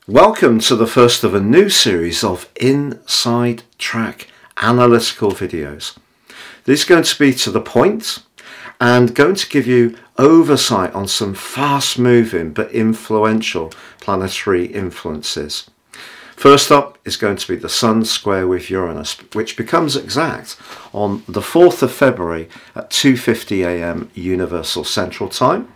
Welcome to the first of a new series of Inside Track analytical videos. These are going to be to the point and going to give you oversight on some fast moving but influential planetary influences. First up is going to be the Sun square with Uranus, which becomes exact on the 4th of February at 2:50 AM Universal Central Time.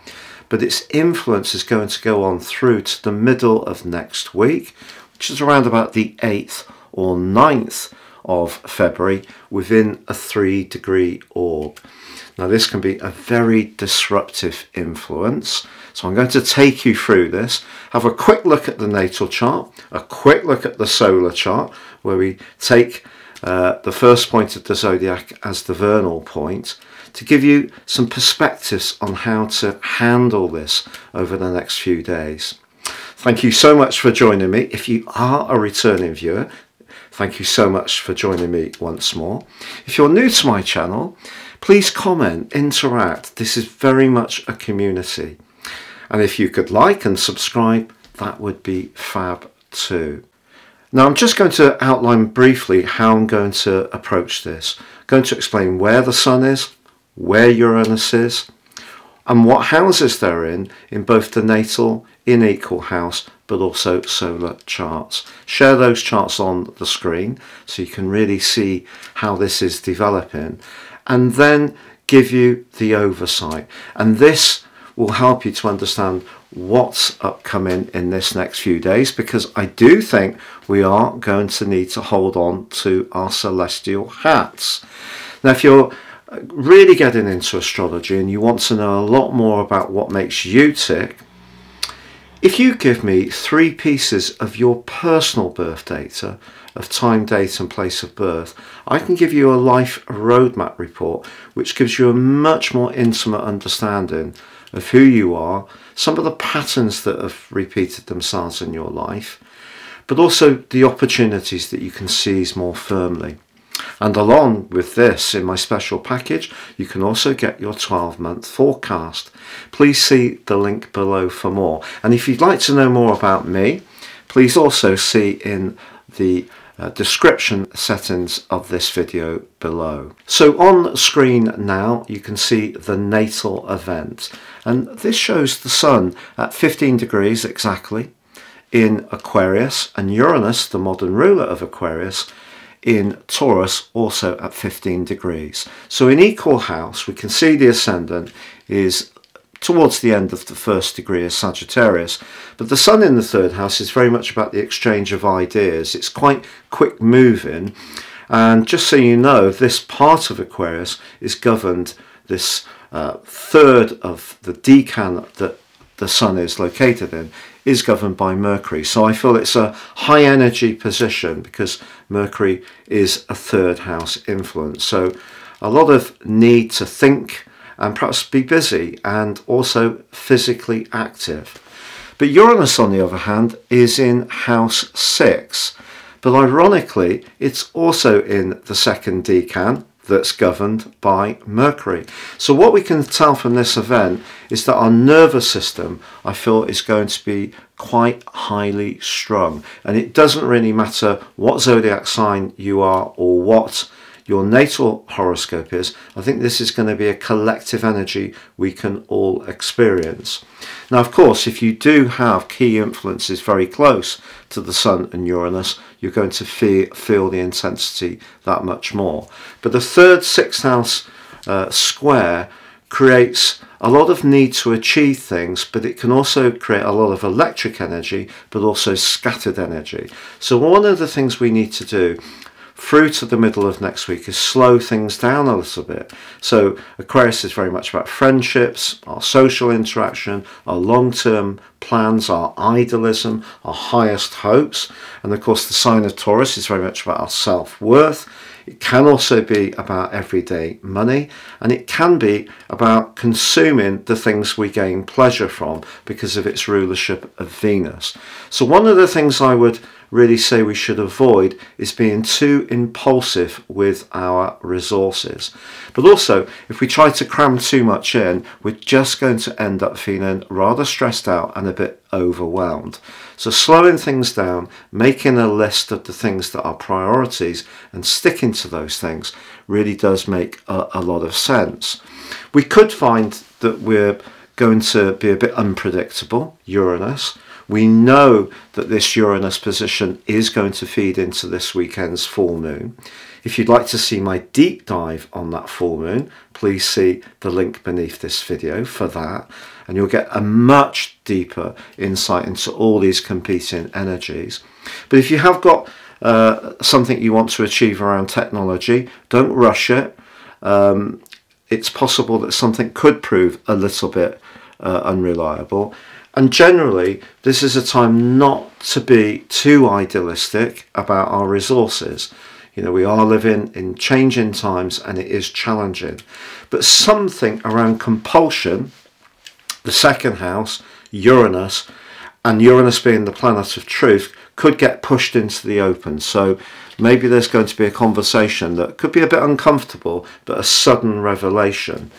But its influence is going to go on through to the middle of next week, which is around about the 8th or 9th of February within a 3-degree orb. Now this can be a very disruptive influence, so I'm going to take you through this, have a quick look at the natal chart, a quick look at the solar chart, where we take the first point of the zodiac as the vernal point, to give you some perspectives on how to handle this over the next few days. Thank you so much for joining me. If you are a returning viewer, thank you so much for joining me once more. If you're new to my channel, please comment, interact. This is very much a community. And if you could like and subscribe, that would be fab too. Now I'm just going to outline briefly how I'm going to approach this. I'm going to explain where the Sun is, where Uranus is, and what houses they're in both the natal, in equal house, but also solar charts. Share those charts on the screen so you can really see how this is developing, and then give you the oversight. And this will help you to understand what's upcoming in this next few days, because I do think we are going to need to hold on to our celestial hats. Now if you're really getting into astrology and you want to know a lot more about what makes you tick, if you give me 3 pieces of your personal birth data of time, date and place of birth, I can give you a life roadmap report which gives you a much more intimate understanding of who you are, some of the patterns that have repeated themselves in your life, but also the opportunities that you can seize more firmly. And along with this, in my special package, you can also get your 12-month forecast. Please see the link below for more. And if you'd like to know more about me, please also see in the description settings of this video below. So on screen now you can see the natal event, and this shows the Sun at 15 degrees exactly in Aquarius, and Uranus, the modern ruler of Aquarius, in Taurus, also at 15 degrees. So in equal house we can see the ascendant is towards the end of the 1st degree of Sagittarius, but the Sun in the 3rd house is very much about the exchange of ideas. It's quite quick moving, and just so you know, this part of Aquarius is governed, this third of the decan that the Sun is located in is governed by Mercury. So I feel it's a high energy position because Mercury is a 3rd house influence. So a lot of need to think and perhaps be busy and also physically active. But Uranus, on the other hand, is in house 6. But ironically, it's also in the 2nd decan that's governed by Mercury. So what we can tell from this event is that our nervous system, I feel, is going to be quite highly strung. And it doesn't really matter what zodiac sign you are or what your natal horoscope is. I think this is going to be a collective energy we can all experience. Now, of course, if you do have key influences very close to the Sun and Uranus, you're going to feel the intensity that much more. But the 3rd 6th house square creates a lot of need to achieve things, but it can also create a lot of electric energy, but also scattered energy. So one of the things we need to do through to the middle of next week is slow things down a little bit. So Aquarius is very much about friendships, our social interaction, our long-term plans, our idealism, our highest hopes. And of course the sign of Taurus is very much about our self-worth. It can also be about everyday money, and it can be about consuming the things we gain pleasure from because of its rulership of Venus. So one of the things I would really say we should avoid is being too impulsive with our resources. But also, if we try to cram too much in, we're just going to end up feeling rather stressed out and a bit overwhelmed. So slowing things down, making a list of the things that are priorities and sticking to those things really does make a lot of sense. We could find that we're going to be a bit unpredictable, Uranus. We know that this Uranus position is going to feed into this weekend's full moon. If you'd like to see my deep dive on that full moon, please see the link beneath this video for that, and you'll get a much deeper insight into all these competing energies. But if you have got something you want to achieve around technology, don't rush it. It's possible that something could prove a little bit unreliable. And generally, this is a time not to be too idealistic about our resources. You know, we are living in changing times and it is challenging. But something around compulsion, the second house, Uranus, and Uranus being the planet of truth, could get pushed into the open. So maybe there's going to be a conversation that could be a bit uncomfortable, but a sudden revelation.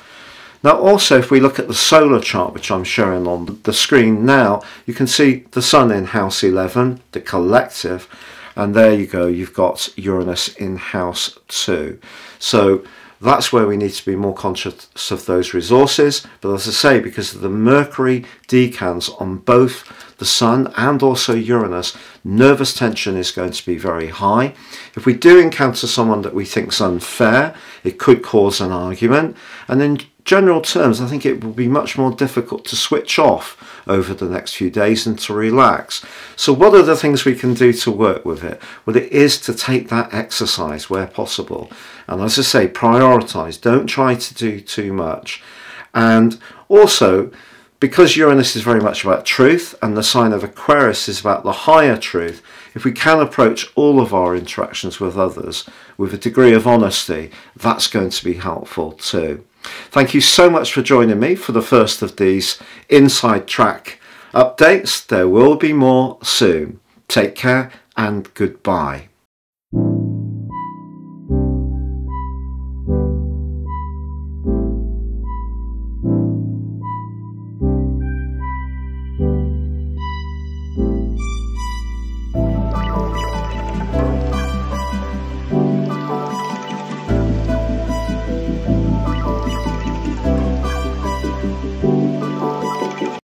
Now also, if we look at the solar chart, which I'm showing on the screen now, you can see the Sun in house 11, the collective, and there you go, you've got Uranus in house 2. So that's where we need to be more conscious of those resources. But as I say, because of the Mercury decans on both the Sun and also Uranus, nervous tension is going to be very high. If we do encounter someone that we think is unfair, it could cause an argument. And in general terms, I think it will be much more difficult to switch off over the next few days and to relax. So what are the things we can do to work with it? Well, it is to take that exercise where possible. And as I say, prioritize. Don't try to do too much. And also, because Uranus is very much about truth and the sign of Aquarius is about the higher truth, if we can approach all of our interactions with others with a degree of honesty, that's going to be helpful too. Thank you so much for joining me for the first of these Inside Track updates. There will be more soon. Take care and goodbye.